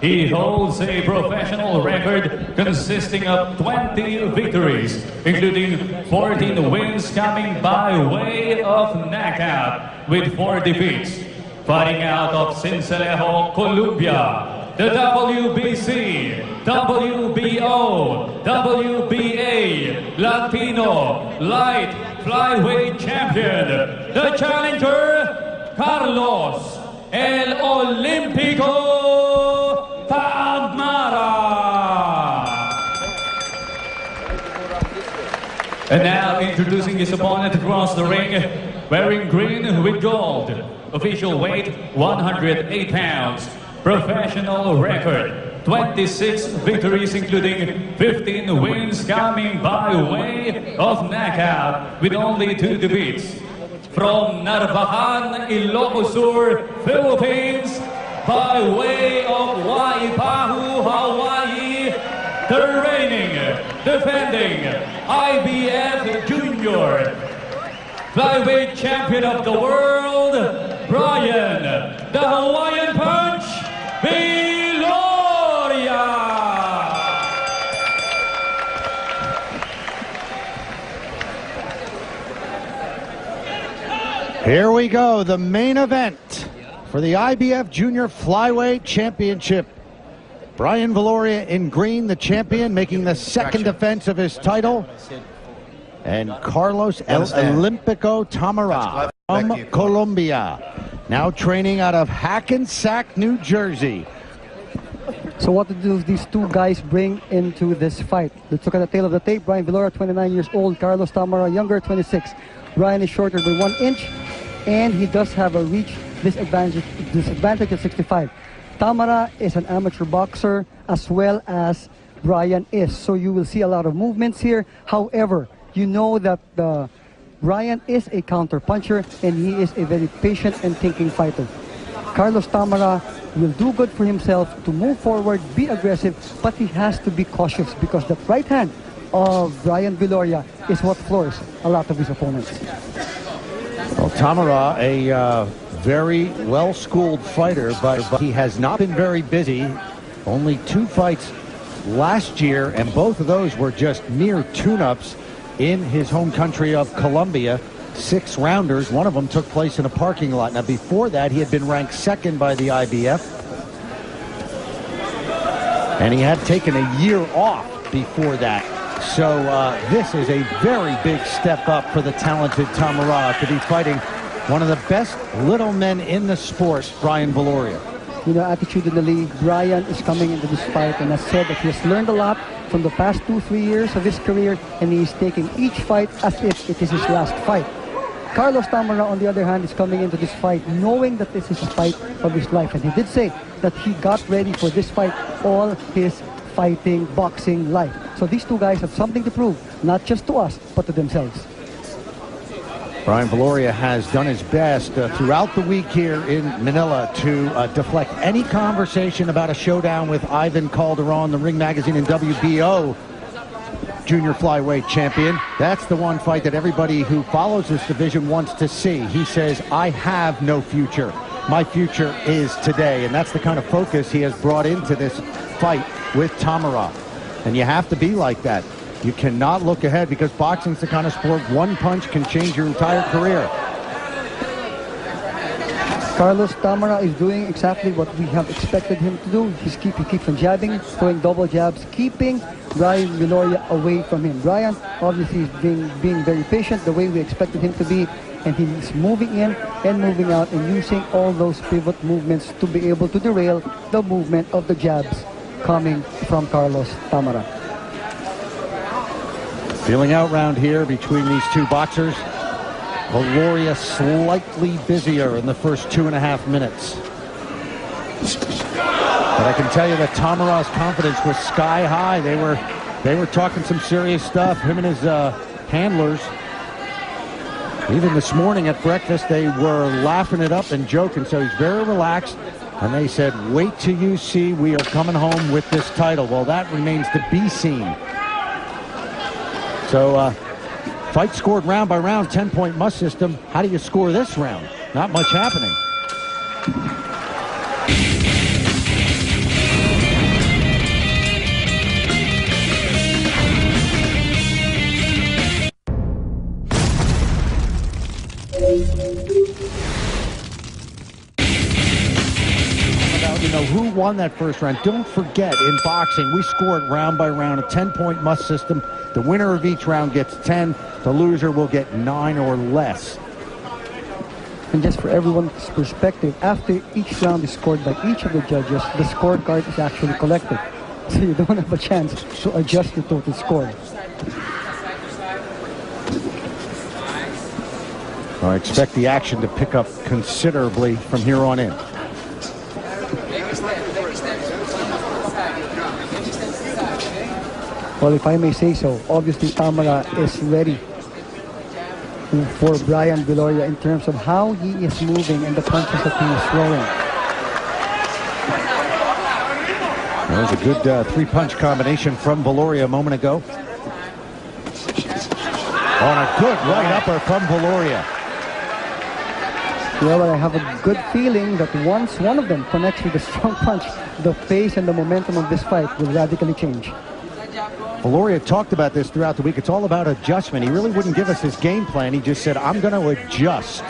He holds a professional record consisting of 20 victories, including 14 wins coming by way of knockout, with 4 defeats. Fighting out of Sincelejo, Colombia, the WBC, WBO, WBA, Latino, Light Flyweight Champion, the challenger, Carlos El Olimpico Tamara. And now introducing his opponent across the ring, wearing green with gold. Official weight 108 pounds. Professional record 26 victories, including 15 wins coming by way of knockout, with only 2 defeats. From Narvacan, Ilocos Sur, Philippines, by way of Waipahu, Hawaii, the reigning, defending IBF Junior Flyweight Champion of the World, Brian, the Hawaiian Punch, Viloria. Here we go, the main event for the IBF Junior Flyweight Championship. Brian Viloria in green, the champion, making the second defense of his title. And Carlos El Olimpico Tamara from Colombia, now training out of Hackensack, New Jersey. So what do these two guys bring into this fight? Let's look at the tail of the tape. Brian Viloria, 29 years old. Carlos Tamara, younger, 26. Brian is shorter by 1 inch, and he does have a reach disadvantage at 65. Tamara is an amateur boxer, as well as Brian is. So you will see a lot of movements here. However, you know that Brian is a counter puncher, and he is a very patient and thinking fighter. Carlos Tamara will do good for himself to move forward, be aggressive, but he has to be cautious because the right hand of Brian Viloria is what floors a lot of his opponents. Well, Tamara, a very well-schooled fighter, but he has not been very busy. Only 2 fights last year, and both of those were just mere tune-ups in his home country of Colombia. 6 rounders. One of them took place in a parking lot. Now, before that, he had been ranked second by the IBF, and he had taken a year off before that. So this is a very big step up for the talented Tamara to be fighting one of the best little men in the sport, Brian Viloria. You know, attitudinally, Brian is coming into this fight and has said that he has learned a lot from the past 2-3 years of his career, and he is taking each fight as if it is his last fight. Carlos Tamara, on the other hand, is coming into this fight knowing that this is the fight of his life, and he did say that he got ready for this fight all his fighting, boxing life. So these two guys have something to prove, not just to us, but to themselves. Brian Viloria has done his best throughout the week here in Manila to deflect any conversation about a showdown with Ivan Calderon, the Ring Magazine and WBO Junior Flyweight Champion. That's the one fight that everybody who follows this division wants to see. He says, I have no future. My future is today. And that's the kind of focus he has brought into this fight with Tamara. And you have to be like that. You cannot look ahead, because boxing's the kind of sport one punch can change your entire career. Carlos Tamara is doing exactly what we have expected him to do. He keeps on jabbing, throwing double jabs, keeping Brian Viloria away from him. Brian obviously is being very patient, the way we expected him to be, and he's moving in and moving out and using all those pivot movements to be able to derail the movement of the jabs coming from Carlos Tamara. Feeling out round here between these two boxers. Viloria slightly busier in the first 2.5 minutes. But I can tell you that Tamara's confidence was sky high. They were talking some serious stuff, him and his handlers. Even this morning at breakfast, they were laughing it up and joking, so he's very relaxed. And they said, wait till you see we are coming home with this title. Well, that remains to be seen. So, fight scored round by round, 10-point must system. How do you score this round? Not much happening. won that first round. Don't forget, in boxing, we score it round by round, a 10-point must system. The winner of each round gets 10. The loser will get 9 or less. And just for everyone's perspective, after each round is scored by each of the judges, the scorecard is actually collected. So you don't have a chance to adjust the total score. I expect the action to pick up considerably from here on in. Well, if I may say so, obviously Tamara is ready for Brian Viloria in terms of how he is moving and the punches that he is throwing. That was a good three-punch combination from Viloria a moment ago. On a good right upper from Viloria. Well, I have a good feeling that once one of them connects with a strong punch, the pace and the momentum of this fight will radically change. Viloria talked about this throughout the week. It's all about adjustment. He really wouldn't give us his game plan. He just said, I'm going to adjust.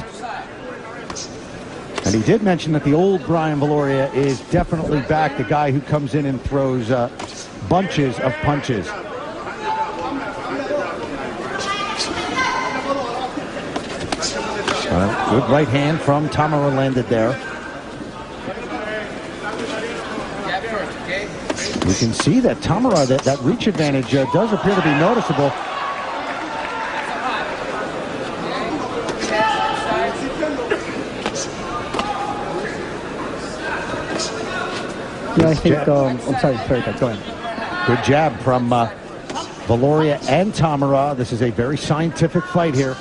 And he did mention that the old Brian Viloria is definitely back, the guy who comes in and throws bunches of punches. Good right hand from Tamara landed there. You can see that Tamara, that reach advantage does appear to be noticeable. Yeah, I think, I'm sorry, go ahead. Good jab from Viloria and Tamara. This is a very scientific fight here.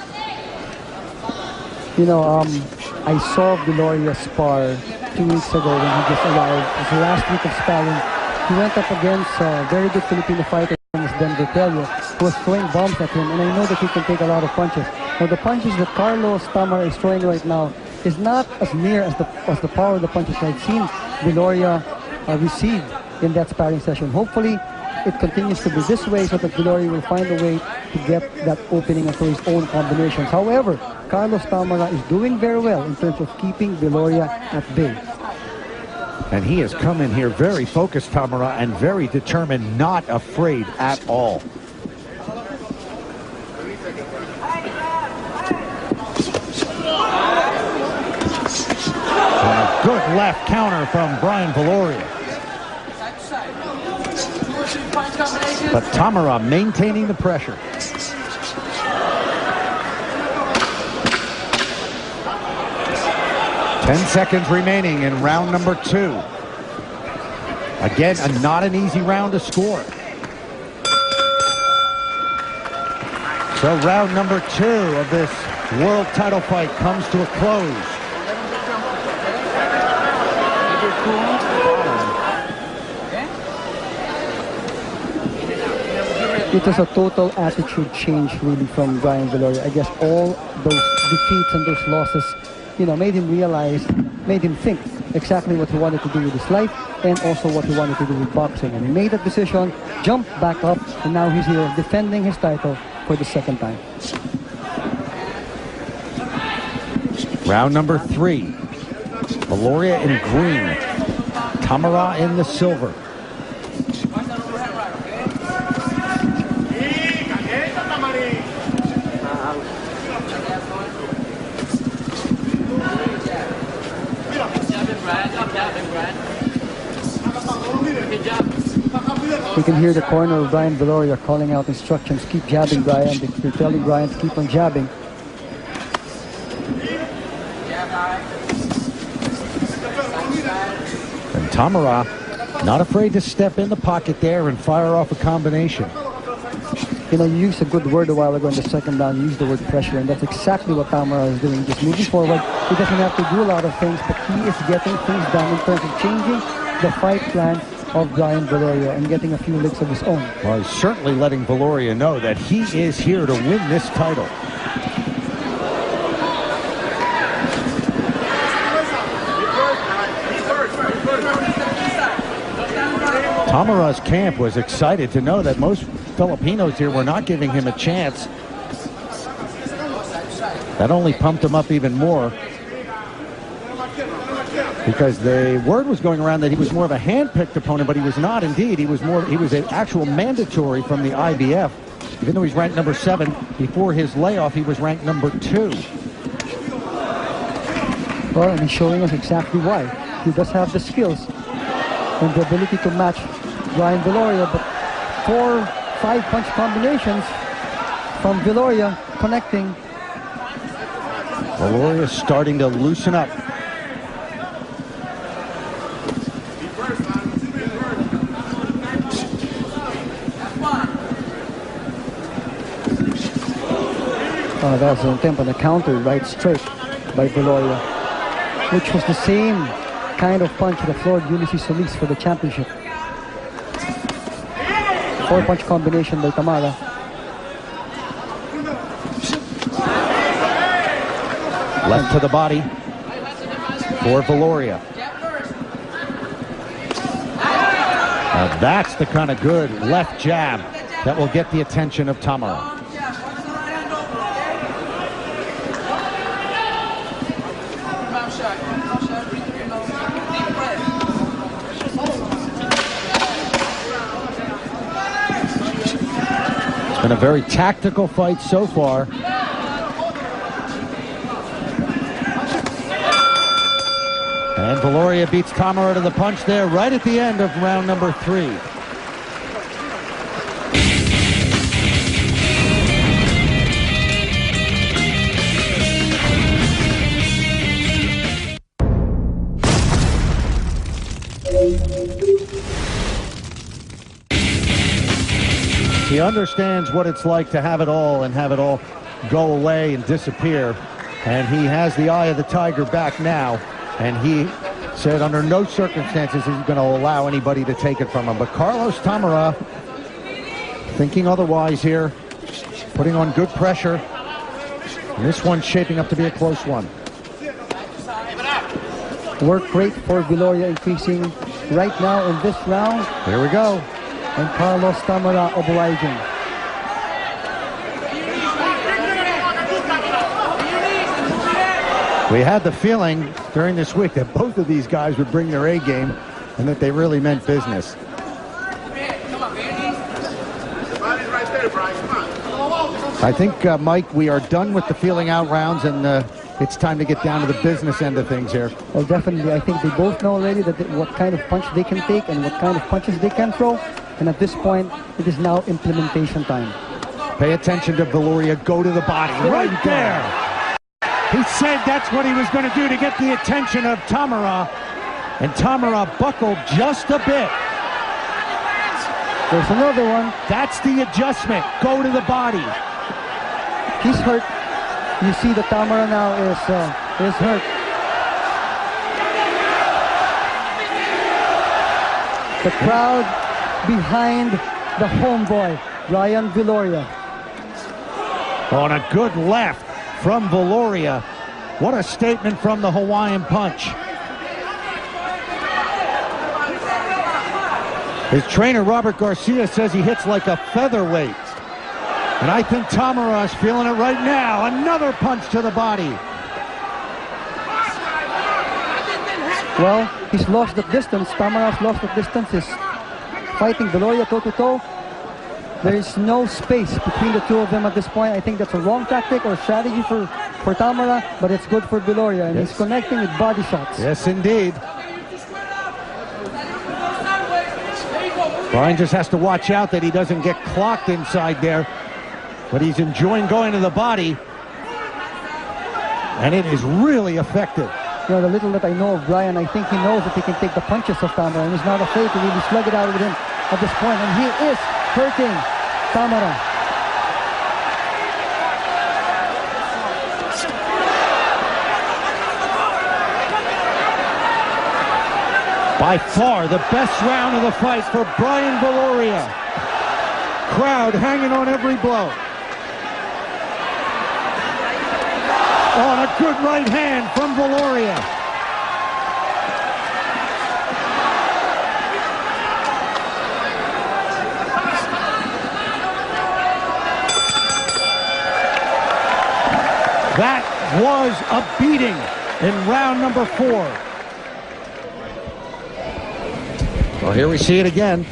You know, I saw Viloria spar 2 weeks ago when he just arrived. It was the last week of sparring. He went up against a very good Filipino fighter, Denver, who was throwing bombs at him, and I know that he can take a lot of punches. Now, the punches that Carlos Tamara is throwing right now is not as near as the power of the punches I've seen Viloria receive in that sparring session. Hopefully, it continues to be this way so that Viloria will find a way to get that opening for his own combinations. However, Carlos Tamara is doing very well in terms of keeping Viloria at bay. And he has come in here very focused, Tamara, and very determined, not afraid at all. And a good left counter from Brian Viloria. But Tamara maintaining the pressure. Ten seconds remaining in round number 2. Again, not an easy round to score. So round number 2 of this world title fight comes to a close. It was a total attitude change really from Brian Viloria. I guess all those defeats and those losses, you know, made him realize, made him think exactly what he wanted to do with his life and also what he wanted to do with boxing. And he made that decision, jumped back up, and now he's here defending his title for the second time. Round number 3. Viloria in green, Tamara in the silver. You can hear the corner of Brian Viloria calling out instructions, keep jabbing, Brian. They're telling Brian to keep on jabbing. And Tamara not afraid to step in the pocket there and fire off a combination. You know, you used a good word a while ago in the second round. You used the word pressure, and that's exactly what Tamara is doing. Just moving forward. He doesn't have to do a lot of things, but he is getting things done in terms of changing the fight plan of Brian Viloria and getting a few licks of his own. Well, he's certainly letting Viloria know that he is here to win this title. Tamara's camp was excited to know that most Filipinos here were not giving him a chance. That only pumped him up even more. Because the word was going around that he was more of a hand-picked opponent, but he was not indeed. He was an actual mandatory from the IBF. Even though he's ranked number 7, before his layoff, he was ranked number 2. Well, and he's showing us exactly why. He does have the skills and the ability to match Brian Viloria, but 4-5 punch combinations from Viloria connecting. Viloria starting to loosen up. That was an attempt on a counter right straight by Viloria, which was the same kind of punch that floored Ulysses Solis for the championship. 4-punch combination by Tamara. Left to the body for Viloria. Now that's the kind of good left jab that will get the attention of Tamara. It's been a very tactical fight so far. And Viloria beats Tamara to the punch there right at the end of round number 3. He understands what it's like to have it all and have it all go away and disappear. And he has the eye of the tiger back now. And he said under no circumstances he's going to allow anybody to take it from him. But Carlos Tamara thinking otherwise here, putting on good pressure. And this one's shaping up to be a close one. Work rate for Viloria increasing right now in this round. Here we go. And Carlos Tamara obliging. We had the feeling during this week that both of these guys would bring their A game and that they really meant business. I think, Mike, we are done with the feeling out rounds, and it's time to get down to the business end of things here. Well, definitely. I think they both know already that what kind of punch they can take and what kind of punches they can throw. And at this point, it is now implementation time. Pay attention to Viloria. Go to the body. Right there. He said that's what he was going to do to get the attention of Tamara. And Tamara buckled just a bit. There's another one. That's the adjustment. Go to the body. He's hurt. You see that Tamara now is hurt. The crowd behind the homeboy, Brian Viloria. On a good left from Viloria. What a statement from the Hawaiian punch. His trainer, Robert Garcia, says he hits like a featherweight. And I think Tamara is feeling it right now. Another punch to the body. Well, he's lost the distance. Tamara's lost the distance. He's fighting Viloria toe-to-toe. There is no space between the two of them at this point. I think that's a wrong tactic or strategy for Tamara, but it's good for Viloria, and he's connecting with body shots. Yes, indeed. Brian just has to watch out that he doesn't get clocked inside there, but he's enjoying going to the body, and it is really effective. You know, the little that I know of Brian, I think he knows that he can take the punches of Tamara, and he's not afraid to really slug it out with him at this point, and he is hurting Tamara. By far the best round of the fight for Brian Viloria. Crowd hanging on every blow. On a good right hand from Viloria. That was a beating in round number 4. Well, here we see it again.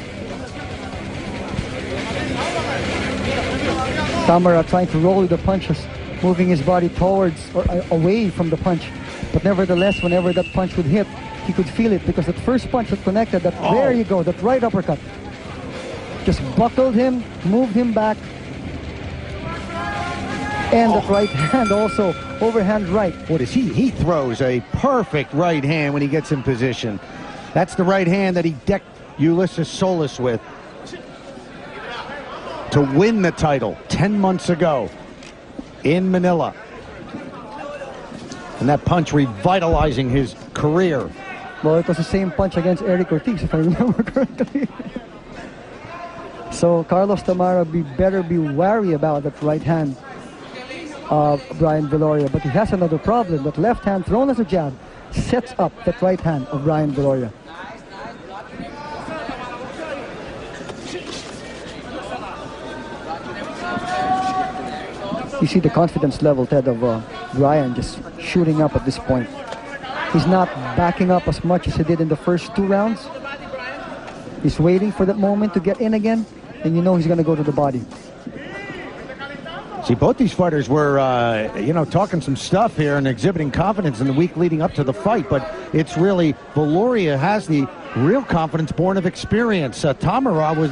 Tamara trying to roll with the punches, moving his body towards or away from the punch. But nevertheless, whenever that punch would hit, he could feel it because that first punch that connected, there you go, that right uppercut. Just buckled him, moved him back. And that right hand also, overhand right. What is he? He throws a perfect right hand when he gets in position. That's the right hand that he decked Ulises Solis with to win the title 10 months ago in Manila. And that punch revitalizing his career. Well, it was the same punch against Eric Ortiz, if I remember correctly. So Carlos Tamara better be wary about that right hand of Brian Viloria. But he has another problem. That left hand thrown as a jab sets up that right hand of Brian Viloria. You see the confidence level, Ted, of Brian just shooting up at this point. He's not backing up as much as he did in the first 2 rounds. He's waiting for that moment to get in again, and you know he's going to go to the body. See, both these fighters were, talking some stuff here and exhibiting confidence in the week leading up to the fight, but it's really Viloria has the real confidence born of experience. Tamara was,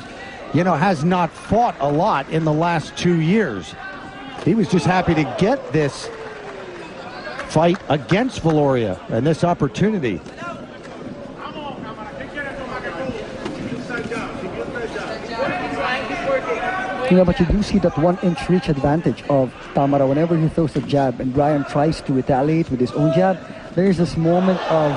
has not fought a lot in the last 2 years. He was just happy to get this fight against Viloria and this opportunity. But you do see that 1-inch reach advantage of Tamara whenever he throws a jab and Brian tries to retaliate with his own jab. There's this moment of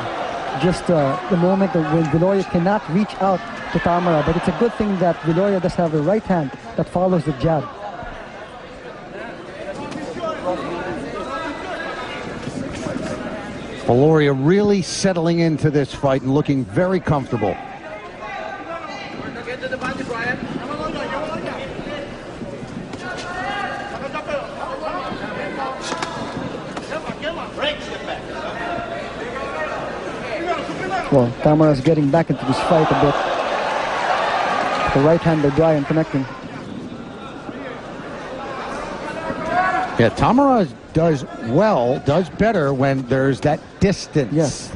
just the moment when Viloria cannot reach out to Tamara, but it's a good thing that Viloria does have a right hand that follows the jab. Viloria really settling into this fight and looking very comfortable. Well, Tamara's getting back into this fight a bit. The right hand by Brian connecting. Yeah, Tamara does better when there's that distance. Yes.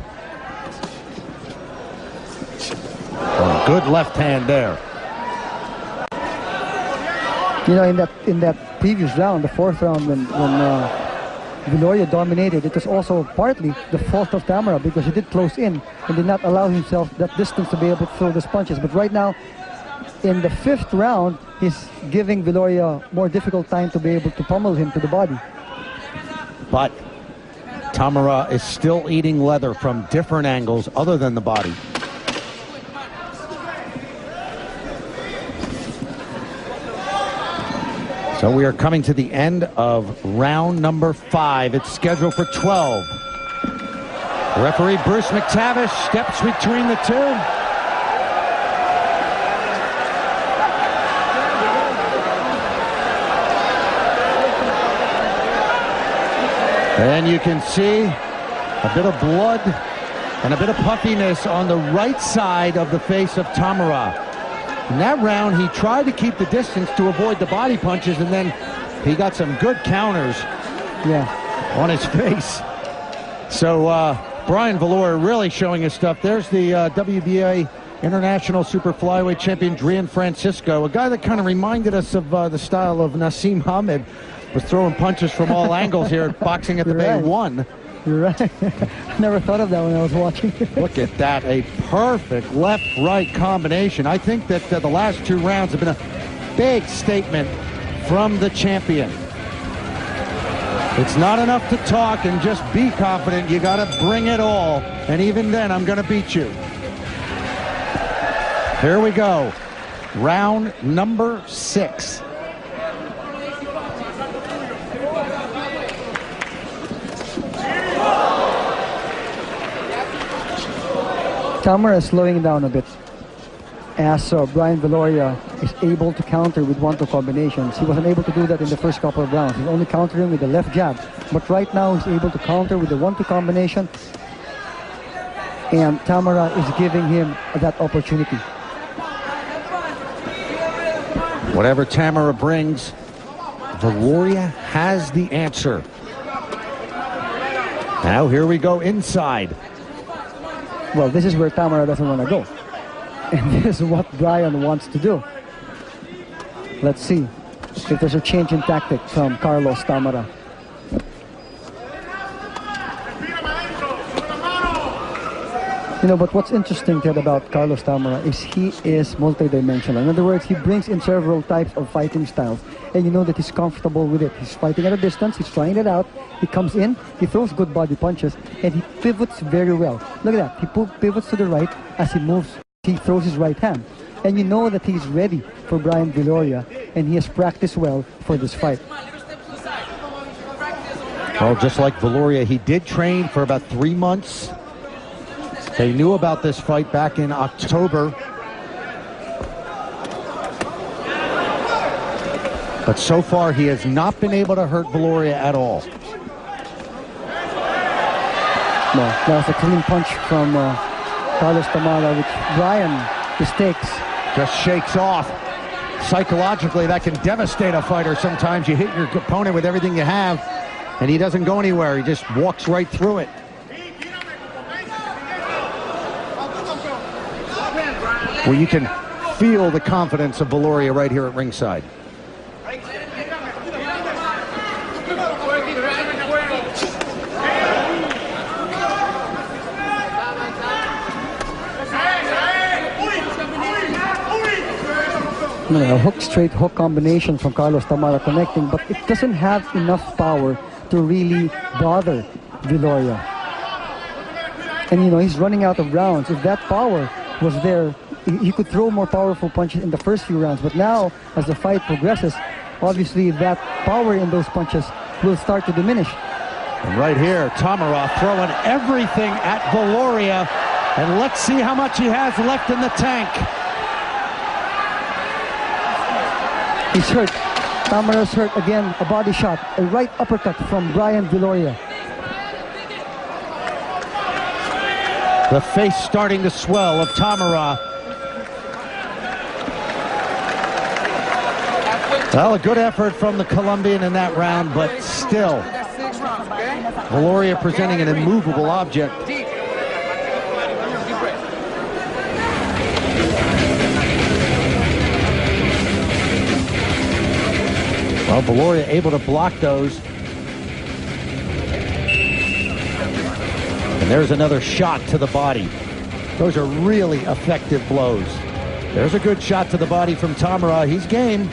Oh, good left hand there. In that previous round, the 4th round, when Viloria dominated, it was also partly the fault of Tamara because he did close in and did not allow himself that distance to be able to throw those punches. But right now, in the 5th round, he's giving Viloria more difficult time to be able to pummel him to the body. But Tamara is still eating leather from different angles other than the body. So we are coming to the end of round number 5. It's scheduled for 12. Referee Bruce McTavish steps between the two. And you can see a bit of blood and a bit of puffiness on the right side of the face of Tamara. In that round, he tried to keep the distance to avoid the body punches, and then he got some good counters on his face. So Brian Viloria really showing his stuff. There's the WBA International Super Flyweight Champion, Drian Francisco, a guy that kind of reminded us of the style of Nassim Hamed, was throwing punches from all angles here at Boxing at the Bay 1. You're right. I never thought of that when I was watching. Look at that, a perfect left-right combination. I think that the last 2 rounds have been a big statement from the champion. It's not enough to talk and just be confident. You got to bring it all. And even then, I'm going to beat you. Here we go. Round number 6. Tamara is slowing down a bit as Brian Viloria is able to counter with 1-2 combinations. He wasn't able to do that in the first couple of rounds. He's only countering with the left jab. But right now he's able to counter with the 1-2 combination. And Tamara is giving him that opportunity. Whatever Tamara brings, Viloria has the answer. Now here we go inside. Well, this is where Tamara doesn't want to go. And this is what Brian wants to do. Let's see if there's a change in tactic from Carlos Tamara. You know, but what's interesting, Ted, about Carlos Tamara is he is multidimensional. In other words, he brings in several types of fighting styles. And you know that he's comfortable with it. He's fighting at a distance. He's trying it out. He comes in. He throws good body punches. And he pivots very well. Look at that. He pivots to the right as he moves. He throws his right hand. And you know that he's ready for Brian Viloria. And he has practiced well for this fight. Well, just like Viloria, he did train for about 3 months. They knew about this fight back in October. But so far, he has not been able to hurt Viloria at all. No, that was a clean punch from Carlos Tamara, which Brian mistakes. Just shakes off. Psychologically, that can devastate a fighter. Sometimes you hit your opponent with everything you have, and he doesn't go anywhere. He just walks right through it. Well, you can feel the confidence of Viloria right here at ringside. A hook straight hook combination from Carlos Tamara connecting, but it doesn't have enough power to really bother Viloria. And you know, he's running out of rounds. If that power was there, he could throw more powerful punches in the first few rounds. But now, as the fight progresses, obviously that power in those punches will start to diminish. And right here, Tamara throwing everything at Viloria. And let's see how much he has left in the tank. He's hurt. Tamara's hurt again. A body shot. A right uppercut from Brian Viloria. The face starting to swell of Tamara. Well, a good effort from the Colombian in that round, but still, Viloria presenting an immovable object. Well, Viloria able to block those. And there's another shot to the body. Those are really effective blows. There's a good shot to the body from Tamara. He's game.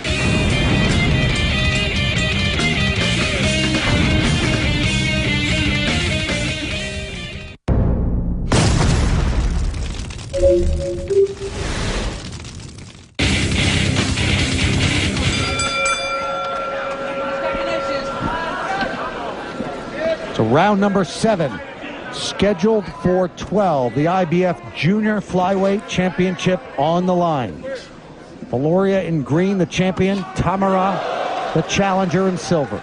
So round number 7, scheduled for 12. The IBF Junior Flyweight Championship on the line. Viloria in green, the champion. Tamara, the challenger, in silver.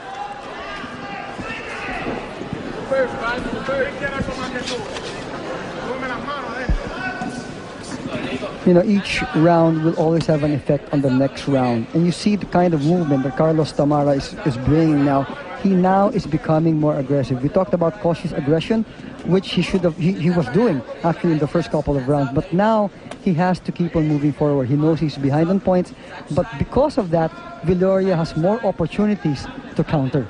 You know, each round will always have an effect on the next round. And you see the kind of movement that Carlos Tamara is bringing now. He now is becoming more aggressive. We talked about cautious aggression, which he was doing actually in the first couple of rounds. But now he has to keep on moving forward. He knows he's behind on points. But because of that, Viloria has more opportunities to counter.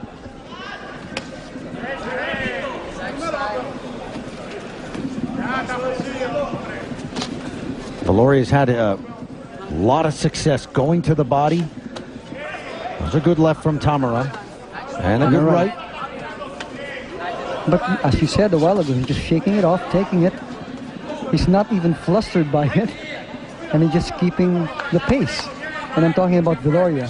Viloria's had a lot of success going to the body. There's a good left from Tamara. And a good right. But as you said a while ago, he's just shaking it off, taking it. He's not even flustered by it. And he's just keeping the pace. And I'm talking about Viloria.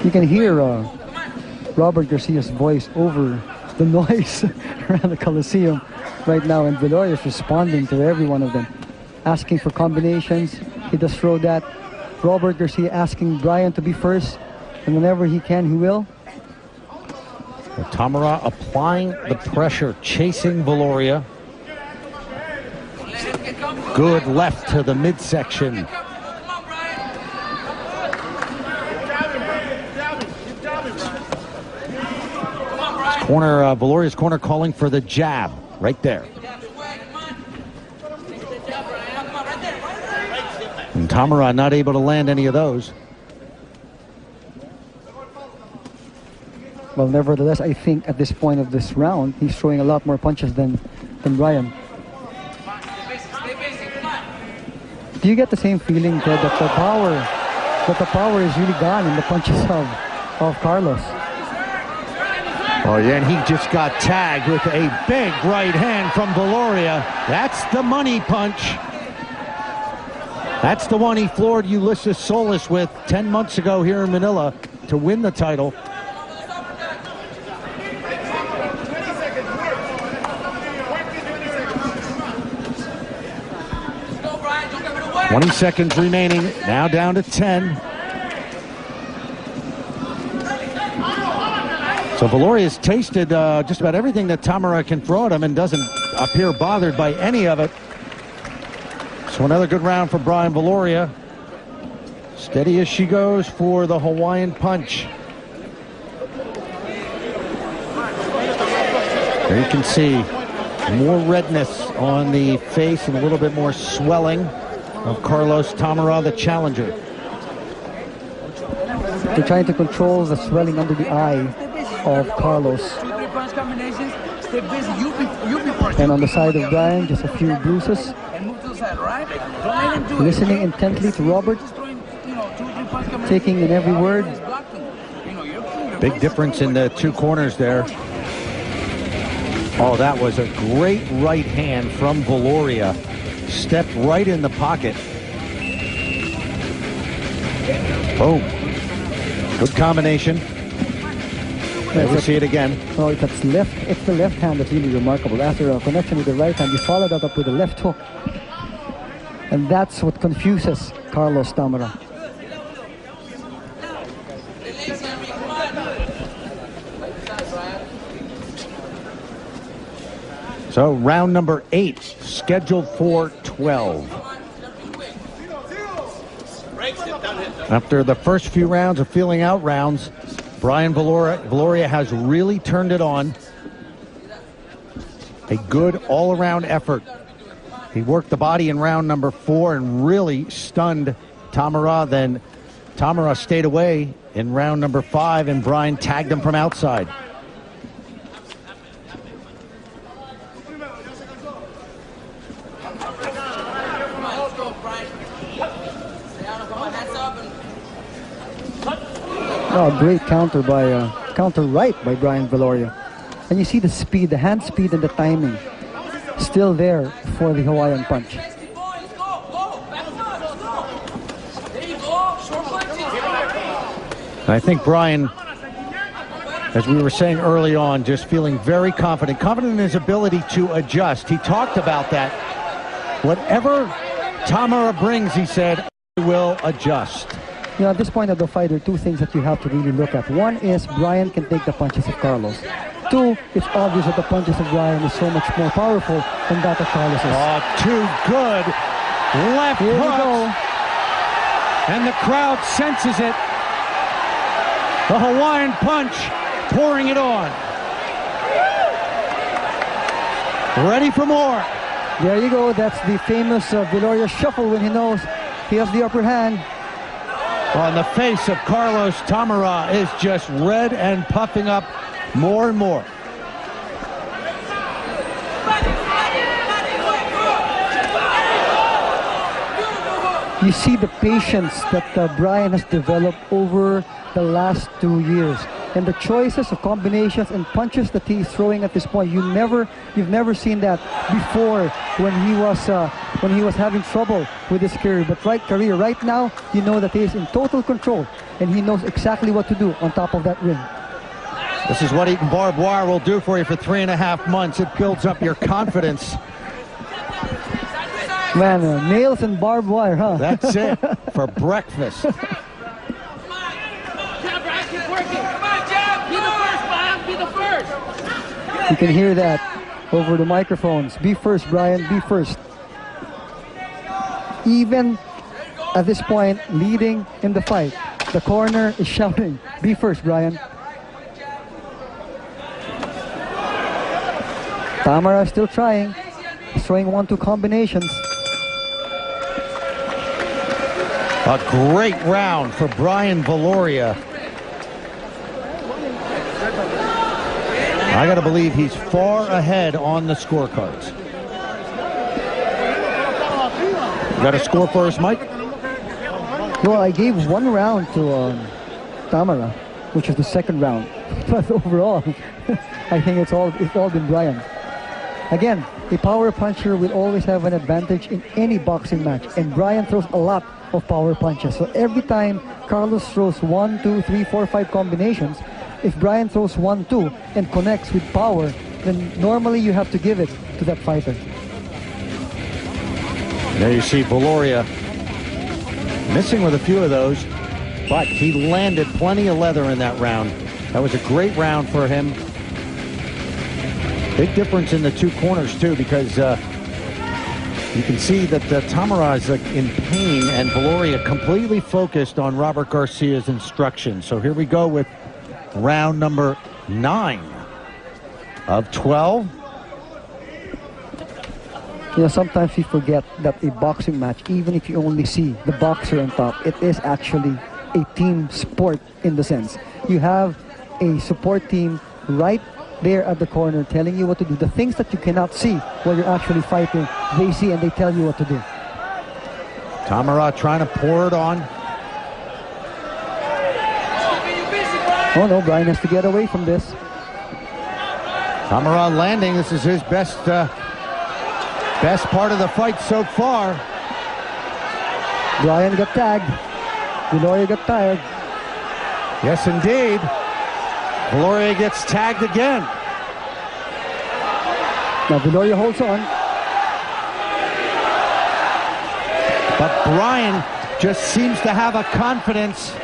You can hear Robert Garcia's voice over the noise around the Coliseum right now, and Viloria is responding to every one of them, asking for combinations. He does throw that. Robert Garcia asking Brian to be first, and whenever he can, he will. Tamara applying the pressure, chasing Viloria. Good left to the midsection. Corner, Viloria's corner calling for the jab right there. And Tamara not able to land any of those. Well, nevertheless, I think at this point of this round, he's throwing a lot more punches than Brian. Do you get the same feeling, Ted, that the power is really gone in the punches of Carlos? Oh yeah, and he just got tagged with a big right hand from Viloria. That's the money punch. That's the one he floored Ulysses Solis with 10 months ago here in Manila to win the title. "20 seconds remaining, now down to 10. So Viloria's tasted just about everything that Tamara can throw at him and doesn't appear bothered by any of it. So another good round for Brian Viloria. Steady as she goes for the Hawaiian punch. There you can see more redness on the face and a little bit more swelling of Carlos Tamara, the challenger. They're trying to control the swelling under the eye of Carlos. And on the side of Brian, just a few bruises. Listening intently to Robert, taking in every word. Big difference in the two corners there. Oh, that was a great right hand from Viloria. Stepped right in the pocket. Boom. Good combination. We'll see it again. Oh, it's the left hand that's really remarkable. After a connection with the right hand, you follow that up with the left hook. And that's what confuses Carlos Tamara. So round number 8, scheduled for 12. After the first few rounds of feeling out rounds, Brian Viloria has really turned it on. A good all-around effort. He worked the body in round number 4 and really stunned Tamara. Then Tamara stayed away in round number 5 and Brian tagged him from outside. Oh, great counter right by Brian Viloria. And you see the speed, the hand speed and the timing still there for the Hawaiian punch. I think Brian, as we were saying early on, just feeling very confident in his ability to adjust. He talked about that. Whatever Tamara brings, he said, I will adjust. You know, at this point of the fight, there are two things that you have to really look at. One is Brian can take the punches of Carlos. Two, it's obvious that the punches of Brian is so much more powerful than that of Carlos. Oh, two good left hooks. And the crowd senses it. The Hawaiian punch, pouring it on. Ready for more. There you go. That's the famous Viloria shuffle when he knows he has the upper hand. Well, the face of Carlos Tamara is just red and puffing up more and more. You see the patience that Brian has developed over the last 2 years, and the choices of combinations and punches that he's throwing at this point. You've never seen that before when he was having trouble with his career. But right now, you know that he is in total control, and he knows exactly what to do on top of that ring. This is what eating barbed wire will do for you for 3.5 months. It builds up your confidence. Man, nails and barbed wire, huh? That's it for breakfast. Come on, Brian, keep working. Come on, Jab. Be the first, Brian. Be the first. You can hear that over the microphones. Be first, Brian. Be first. Even at this point, leading in the fight, the corner is shouting, "Be first, Brian." Tamara is still trying. He's throwing 1-2 combinations. A great round for Brian Viloria. I got to believe he's far ahead on the scorecards. You got a score for us, Mike? Well, I gave 1 round to Tamara, which is the second round. But overall, I think it's all been Brian. Again, a power puncher will always have an advantage in any boxing match, and Brian throws a lot of power punches. So every time Carlos throws 1, 2, 3, 4, 5 combinations, if Brian throws 1, 2 and connects with power, then normally you have to give it to that fighter. There you see Viloria missing with a few of those, but he landed plenty of leather in that round. That was a great round for him. Big difference in the two corners too, because you can see that Tamara is in pain and Viloria completely focused on Robert Garcia's instructions. So here we go with round number 9 of 12. You know, sometimes we forget that a boxing match, even if you only see the boxer on top, it is actually a team sport in the sense. You have a support team right there at the corner telling you what to do. The things that you cannot see while you're actually fighting, they see and they tell you what to do. Tamara trying to pour it on. Oh no, Brian has to get away from this. Tamara landing. This is his best part of the fight so far. Brian got tagged. Viloria got tired. Yes, indeed. Viloria gets tagged again. Now Viloria holds on. But Brian just seems to have a confidence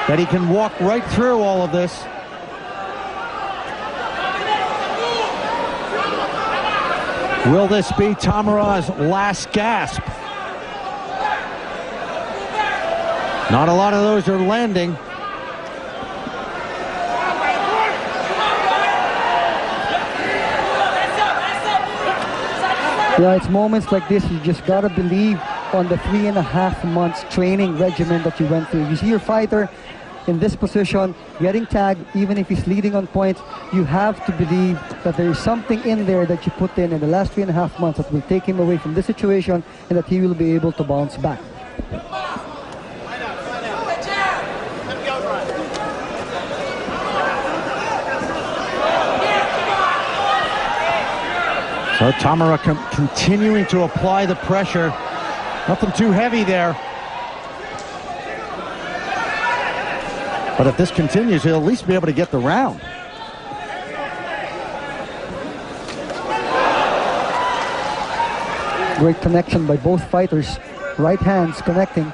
that he can walk right through all of this. Will this be Tamara's last gasp? Not a lot of those are landing. Yeah, it's moments like this, you just gotta believe on the 3.5 months training regimen that you went through. You see your fighter in this position, getting tagged, even if he's leading on points, you have to believe that there is something in there that you put in the last 3.5 months that will take him away from this situation and that he will be able to bounce back. So Tamara continuing to apply the pressure. Nothing too heavy there. But if this continues, he'll at least be able to get the round. Great connection by both fighters. Right hands connecting.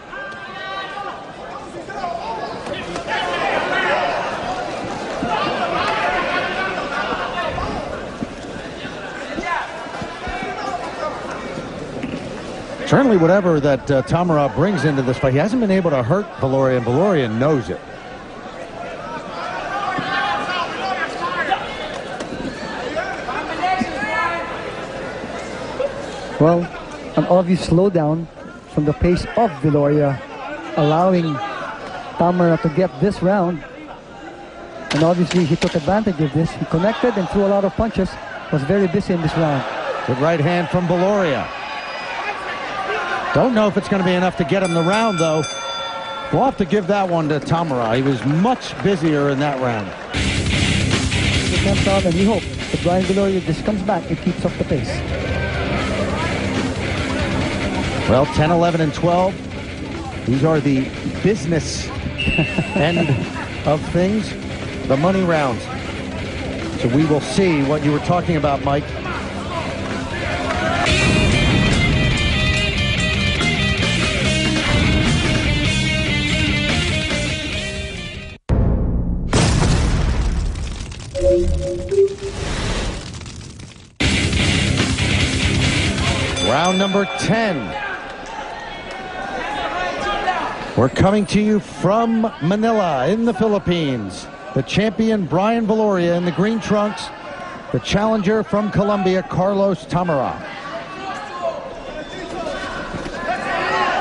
Certainly whatever that Tamara brings into this fight, he hasn't been able to hurt Viloria, and Viloria knows it. Well, an obvious slowdown from the pace of Viloria, allowing Tamara to get this round. And obviously he took advantage of this. He connected and threw a lot of punches. Was very busy in this round. Good right hand from Viloria. Don't know if it's going to be enough to get him the round, though. We'll have to give that one to Tamara. He was much busier in that round. He comes out, and we hope that Brian Viloria just comes back and keeps up the pace. Well, 10, 11, and 12. These are the business end of things, the money rounds. So we will see what you were talking about, Mike. Round number 10. We're coming to you from Manila in the Philippines. The champion Brian Viloria in the green trunks. The challenger from Colombia, Carlos Támara.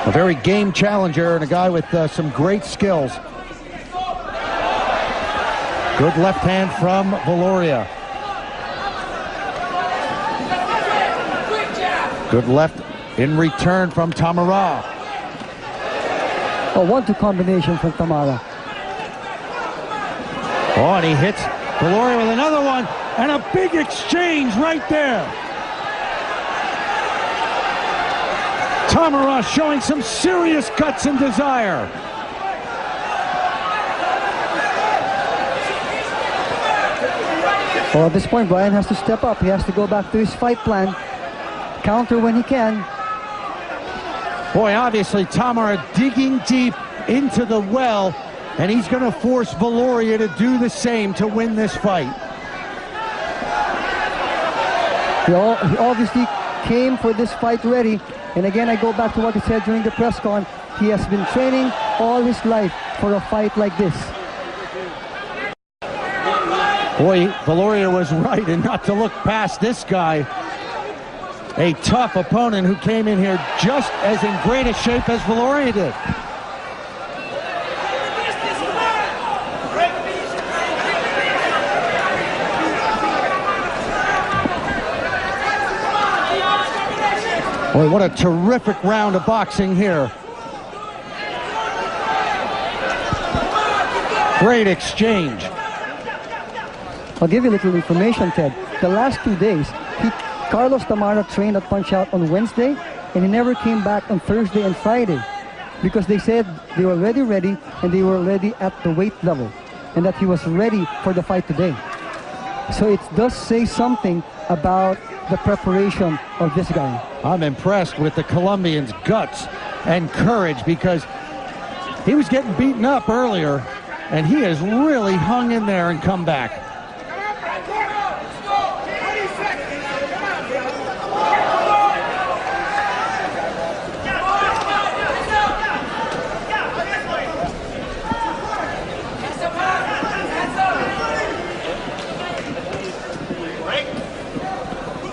A very game challenger and a guy with some great skills. Good left hand from Viloria. Good left in return from Támara. A 1-2 combination from Támara. Oh, and he hits Viloria with another one, and a big exchange right there. Támara showing some serious guts and desire. Well, at this point, Brian has to step up. He has to go back to his fight plan. Counter when he can. Boy, obviously Támara digging deep into the well, and he's going to force Viloria to do the same to win this fight. He obviously came for this fight ready. And again, I go back to what he said during the press con. He has been training all his life for a fight like this. Boy, Viloria was right and not to look past this guy. A tough opponent who came in here just as in great a shape as Viloria did. Boy, what a terrific round of boxing here. Great exchange. I'll give you a little information, Ted. The last 2 days, Carlos Támara trained at Punch Out on Wednesday, and he never came back on Thursday and Friday because they said they were already ready and they were ready at the weight level and that he was ready for the fight today. So it does say something about the preparation of this guy. I'm impressed with the Colombian's guts and courage because he was getting beaten up earlier and he has really hung in there and come back.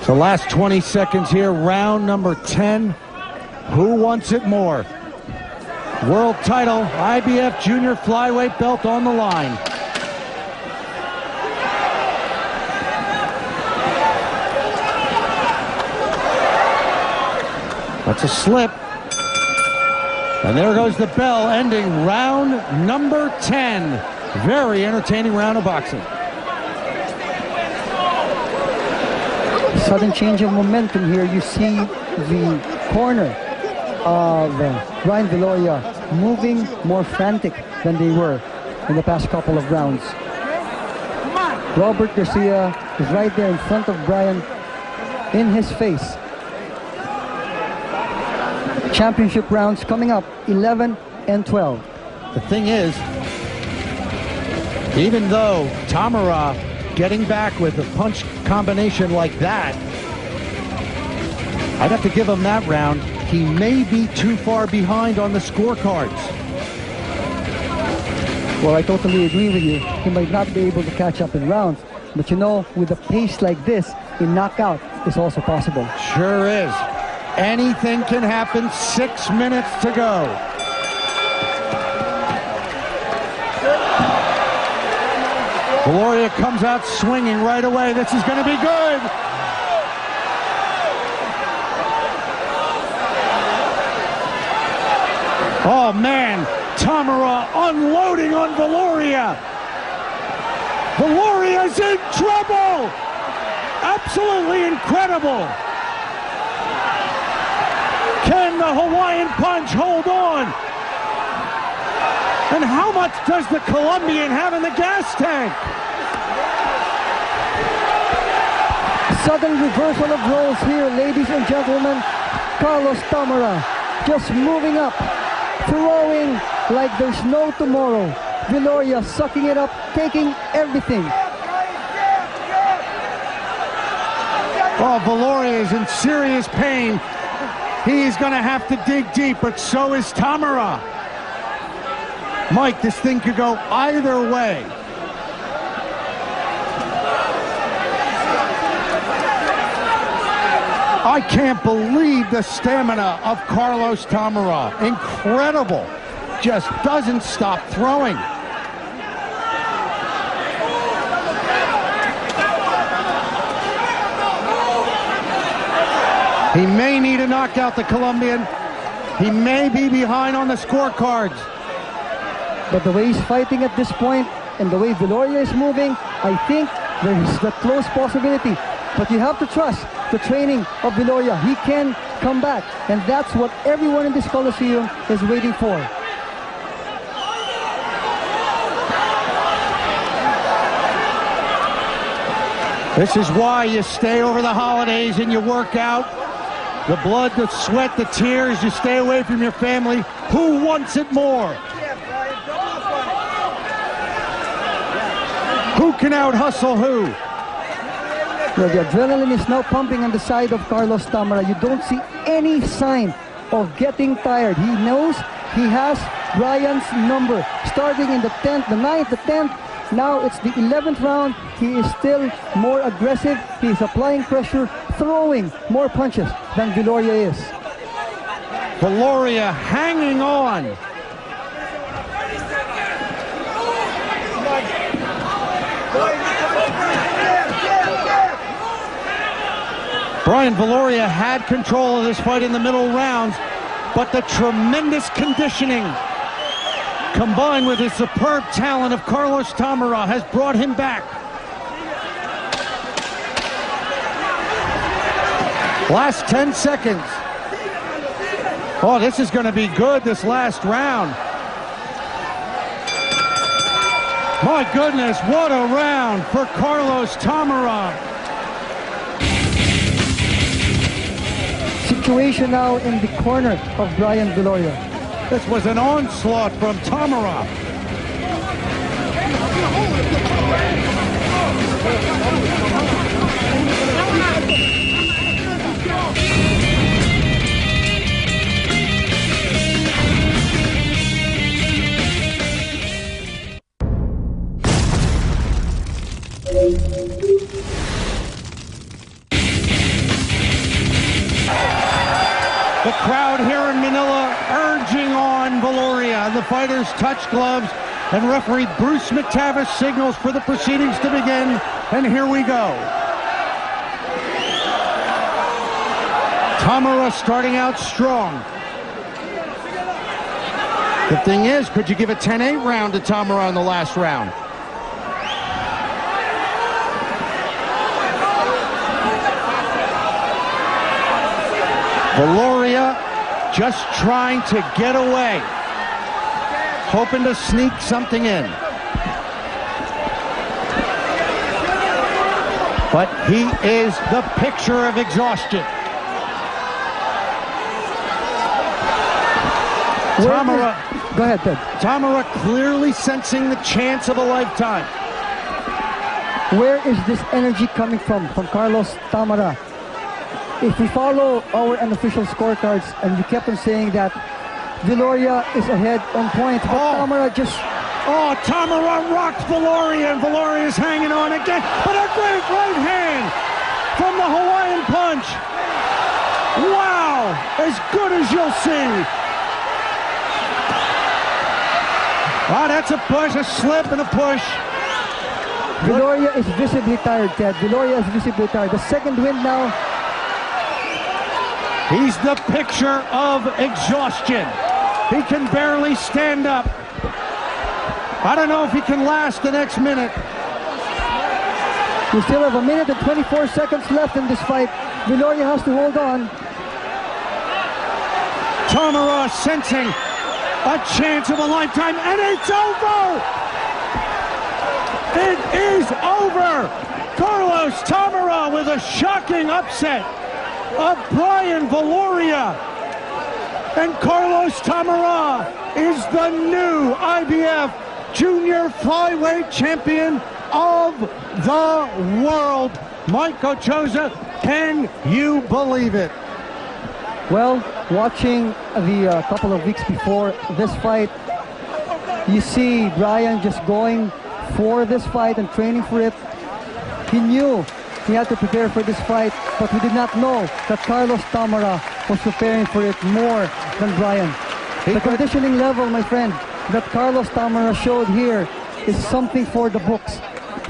The last 20 seconds here, round number 10. Who wants it more? World title, IBF junior flyweight belt on the line. That's a slip. And there goes the bell, ending round number 10. Very entertaining round of boxing. Sudden change of momentum here. You see the corner of Brian Viloria moving more frantic than they were in the past couple of rounds. Robert Garcia is right there in front of Brian in his face. Championship rounds coming up, 11 and 12. The thing is, even though Támara getting back with a punch combination like that, I'd have to give him that round. He may be too far behind on the scorecards. Well, I totally agree with you. He might not be able to catch up in rounds, but you know, with a pace like this, a knockout is also possible. Sure is. Anything can happen. 6 minutes to go. Viloria comes out swinging right away. This is going to be good. Oh man, Támara unloading on Viloria. Viloria's in trouble. Absolutely incredible. Can the Hawaiian punch hold on? And how much does the Colombian have in the gas tank? Sudden reversal of roles here, ladies and gentlemen. Carlos Támara just moving up, throwing like there's no tomorrow. Viloria sucking it up, taking everything. Oh, Viloria is in serious pain. He's going to have to dig deep, but so is Tamara. Mike, this thing could go either way. I can't believe the stamina of Carlos Tamara. Incredible. Just doesn't stop throwing. He may need to knock out the Colombian. He may be behind on the scorecards. But the way he's fighting at this point and the way Viloria is moving, I think there is the close possibility. But you have to trust the training of Viloria. He can come back, and that's what everyone in this Coliseum is waiting for. This is why you stay over the holidays and you work out. The blood, the sweat, the tears, you stay away from your family. Who wants it more? Who can out-hustle who? Well, the adrenaline is now pumping on the side of Carlos Tamara. You don't see any sign of getting tired. He knows he has Brian's number. Starting in the 10th, the 9th, the 10th, now it's the 11th round. He is still more aggressive. He is applying pressure, throwing more punches than Viloria is. Viloria hanging on. Brian Viloria had control of this fight in the middle rounds, but the tremendous conditioning combined with the superb talent of Carlos Tamara has brought him back. Last 10 seconds. Oh, this is going to be good, this last round. My goodness, what a round for Carlos Tamara. Situation now in the corner of Brian Viloria. This was an onslaught from Tamara. The crowd here in Manila urging on Viloria. The fighters touch gloves, and referee Bruce McTavish signals for the proceedings to begin. And here we go. Tamara starting out strong. The thing is, could you give a 10-8 round to Tamara in the last round? Viloria just trying to get away, hoping to sneak something in. But he is the picture of exhaustion. Tamara, go ahead, Ted. Tamara clearly sensing the chance of a lifetime. Where is this energy coming from Carlos Tamara? If we follow our unofficial scorecards, and you kept on saying that Viloria is ahead on points, but Tamara just... Oh, Tamara rocked Viloria, and Viloria is hanging on again. But a great right hand from the Hawaiian punch. Wow, as good as you'll see. Oh, that's a push, a slip and a push. Viloria is visibly tired, Ted. Viloria is visibly tired. The second win now. He's the picture of exhaustion. He can barely stand up. I don't know if he can last the next minute. We still have 1 minute and 24 seconds left in this fight. Viloria has to hold on. Tamara sensing a chance of a lifetime, and it's over! It is over! Carlos Tamara with a shocking upset of Brian Viloria. And Carlos Tamara is the new IBF Junior Flyweight Champion of the world. Mike Ochoa, Can you believe it? Well, watching the couple of weeks before this fight, you see Brian just going for this fight and training for it. He knew he had to prepare for this fight, but we did not know that Carlos Támara was preparing for it more than Brian. The conditioning level, my friend, that Carlos Támara showed here is something for the books.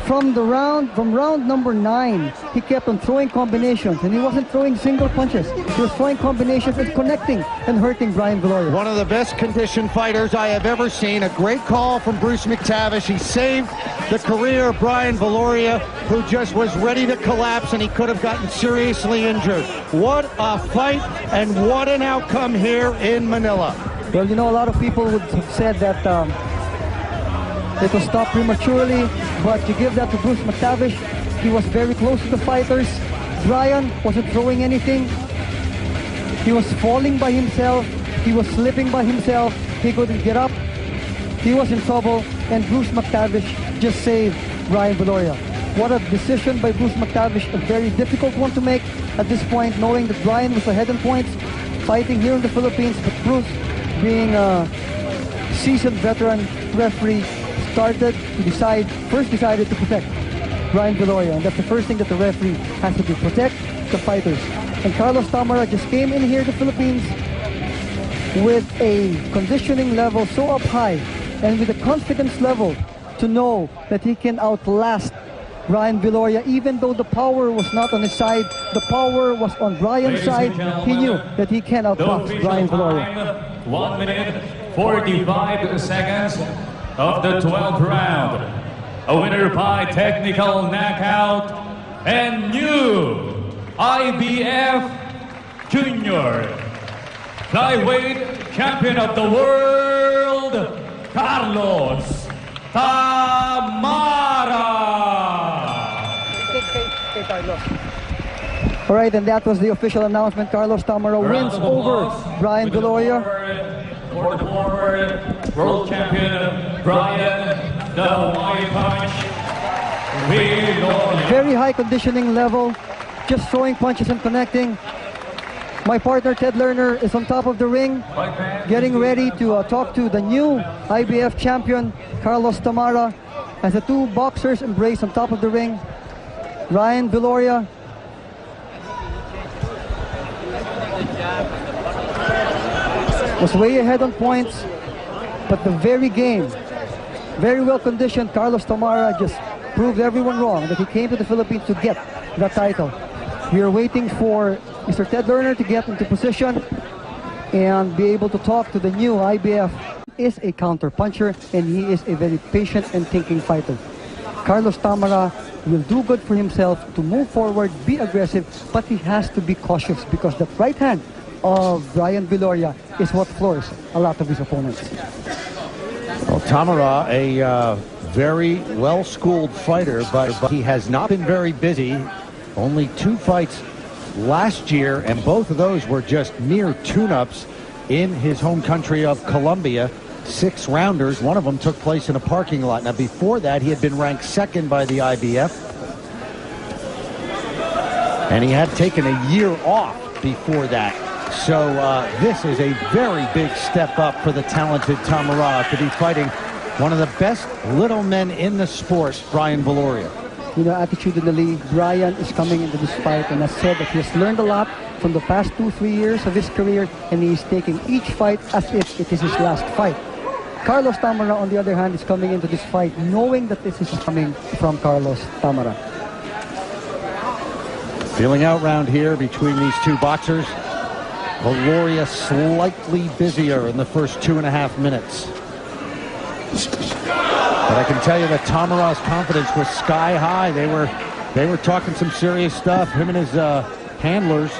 From round number 9, he kept on throwing combinations, and he wasn't throwing single punches. He was throwing combinations and connecting and hurting Brian Viloria. One of the best conditioned fighters I have ever seen. A great call from Bruce McTavish. He saved the career of Brian Viloria, who just was ready to collapse, and he could have gotten seriously injured. What a fight, and what an outcome here in Manila. Well, you know, a lot of people would have said that it was stopped prematurely, but you give that to Bruce McTavish. He was very close to the fighters. Brian wasn't throwing anything. He was falling by himself. He was slipping by himself. He couldn't get up. He was in trouble, and Bruce McTavish just saved Brian Viloria. What a decision by Bruce McTavish, a very difficult one to make at this point, knowing that Brian was ahead in points, fighting here in the Philippines, but Bruce, being a seasoned veteran referee, first decided to protect Brian Viloria, and that's the first thing that the referee has to do, protect the fighters. And Carlos Támara just came in here to the Philippines with a conditioning level so up high, and with a confidence level to know that he can outlast Brian Viloria, even though the power was not on his side, the power was on Brian's side. He knew that he can outbox Brian Viloria. 1 minute, 45 seconds of the 12th round. A winner by technical knockout and new IBF Junior flyweight champion of the world, Carlos Támara. All right, and that was the official announcement. Carlos Támara wins over Brian Viloria. For the former world champion, Brian the Hawaii Punch Viloria. Very high conditioning level, just throwing punches and connecting. My partner Ted Lerner is on top of the ring, getting ready to talk to the new IBF champion, Carlos Támara, as the two boxers embrace on top of the ring. Brian Viloria was way ahead on points, but the very game, very well conditioned Carlos Támara just proved everyone wrong, that he came to the Philippines to get the title. We are waiting for Mr. Ted Lerner to get into position and be able to talk to the new IBF. He is a counter puncher, and he is a very patient and thinking fighter. Carlos Támara will do good for himself to move forward, be aggressive, but he has to be cautious because the right hand of Brian Viloria is what floors a lot of his opponents. Well, Támara, a very well-schooled fighter, but he has not been very busy. Only 2 fights last year, and both of those were just mere tune-ups in his home country of Colombia. 6 rounders. One of them took place in a parking lot. Now, before that, he had been ranked 2nd by the IBF, and he had taken a year off before that. So this is a very big step up for the talented Támara to be fighting one of the best little men in the sport, Brian Viloria. You know, attitudinally, Brian is coming into this fight and has said that he has learned a lot from the past 2-3 years of his career, and he is taking each fight as if it is his last fight. Carlos Támara, on the other hand, is coming into this fight knowing that this is coming from Carlos Támara. Feeling out round here between these two boxers. Viloria slightly busier in the first 2.5 minutes. But I can tell you that Támara's confidence was sky high. They were talking some serious stuff, him and his handlers.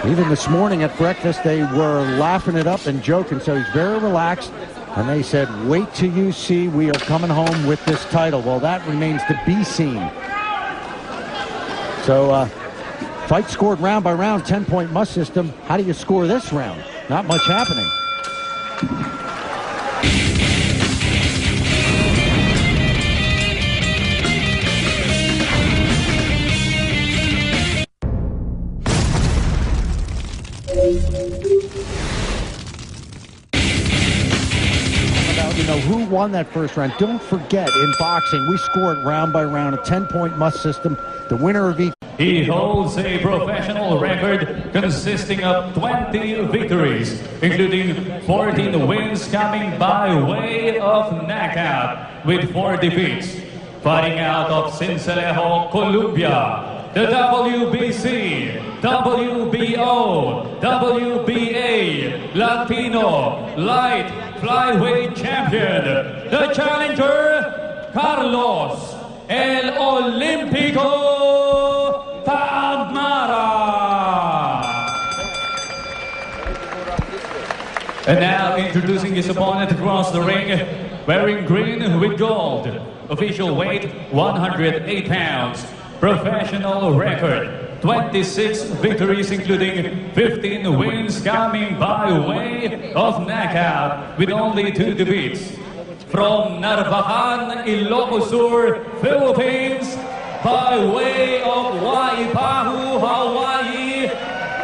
Even this morning at breakfast, they were laughing it up and joking, so he's very relaxed. And they said, wait till you see we are coming home with this title. Well, that remains to be seen. So, fight scored round by round, 10-point must system. How do you score this round? Not much happening. won that first round. Don't forget, in boxing, we scored round by round, a 10-point must system. The winner of each. He holds a professional record consisting of 20 victories, including 14 wins coming by way of knockout, with 4 defeats. Fighting out of Sincelejo, Colombia, the WBC, WBO, WBA, Latino, Light Flyweight Champion, the challenger, Carlos El Olimpico Tamara. And now introducing his opponent across the ring, wearing green with gold. Official weight 108 pounds. Professional record 26 victories, including 15 wins coming by way of knockout, with only 2 defeats. From Narvacan, Ilocos Sur, Philippines, by way of Waipahu, Hawaii,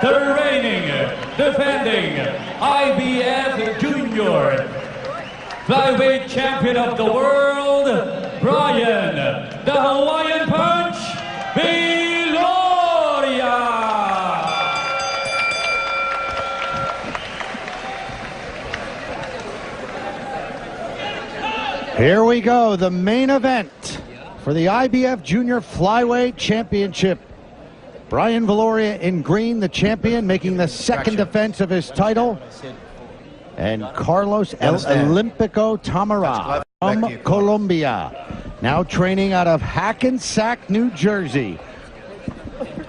the reigning, defending IBF Junior Flyweight Champion of the world, Brian, the Hawaiian Punch, Viloria! Here we go, the main event for the IBF Junior Flyweight Championship. Brian Viloria in green, the champion, making the second defense of his title. And Carlos El Olimpico Tamara from Colombia, now training out of Hackensack, New Jersey.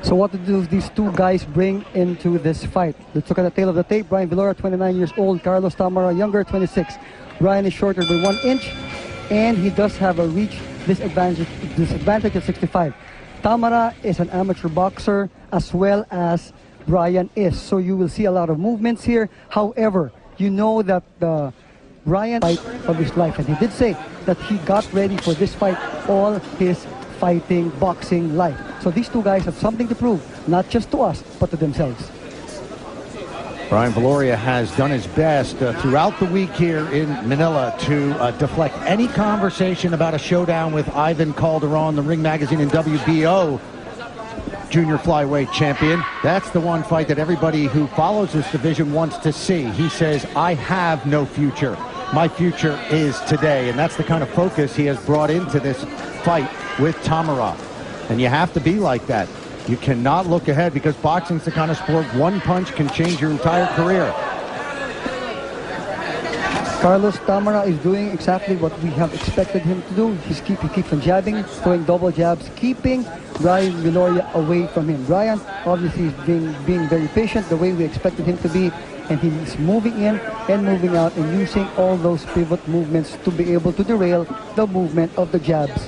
So what do these two guys bring into this fight? Let's look at the tail of the tape. Brian Viloria, 29 years old. Carlos Tamara, younger, 26. Brian is shorter by 1 inch, and he does have a reach disadvantage at 65. Tamara is an amateur boxer as well as Brian is. So you will see a lot of movements here. However, you know that Brian fight of his life, and he did say that he got ready for this fight all his fighting, boxing life. So these two guys have something to prove, not just to us, but to themselves. Brian Viloria has done his best throughout the week here in Manila to deflect any conversation about a showdown with Ivan Calderon, the Ring Magazine and WBO Junior Flyweight Champion. That's the one fight that everybody who follows this division wants to see. He says, I have no future. My future is today. And that's the kind of focus he has brought into this fight with Tamara. And you have to be like that. You cannot look ahead, because boxing's the kind of sport one punch can change your entire career. Carlos Tamara is doing exactly what we have expected him to do. He keeps on jabbing, throwing double jabs, keeping Brian Viloria away from him. Brian obviously is being very patient, the way we expected him to be, and he's moving in and moving out and using all those pivot movements to be able to derail the movement of the jabs